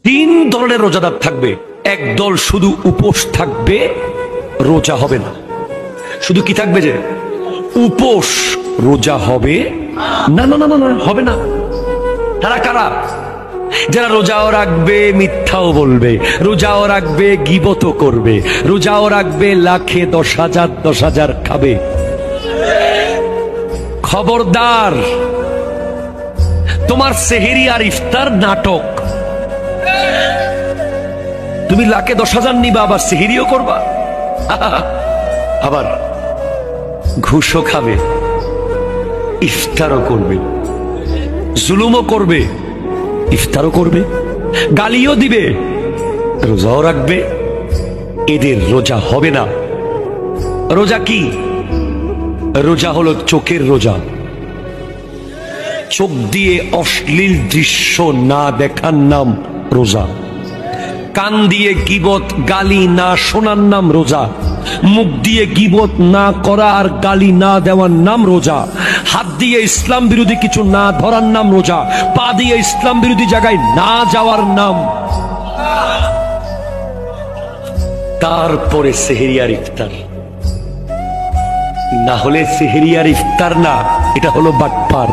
তিন ধরনের রোজাদার থাকবে। একদল শুধু উপোস থাকবে, রোজা হবে না। শুধু কি থাকবে? যে উপোস, রোজা হবে না। না না না না, হবে না। তারা কারা? যারা রোজাও রাখবে, মিথ্যাও বলবে, রোজাও রাখবে, গীবতও করবে, রোজাও রাখবে, লাখে 10,000 খাবে। খবরদার, তোমার সেহেরি আর ইফতার নাটক। তুমি লাখে 10,000 নিবা, আবার সেহেরিও করবা, আবার ঘুষও খাবে, ইফতারও করবে, জুলুমও করবে, ইফতারও করবে, গালিও দিবে, রোজাও রাখবে। এদের রোজা হবে না। রোজা কি? রোজা হলো চোখের রোজা। চোখ দিয়ে অশ্লীল দৃশ্য না দেখার নাম রোজা। কান দিয়ে গীবত গালি না শোনার নাম রোজা। মুখ দিয়ে গীবত না করা আর গালি না দেওয়ার নাম রোজা। হাত দিয়ে ইসলাম বিরোধী কিছু না ধরার নাম রোজা। পা দিয়ে ইসলাম বিরোধী জায়গায় না যাওয়ার নাম। তারপরে সেহেরি আর ইফতার। না হলে সেহেরি আর ইফতার না, এটা হলো বাটপার।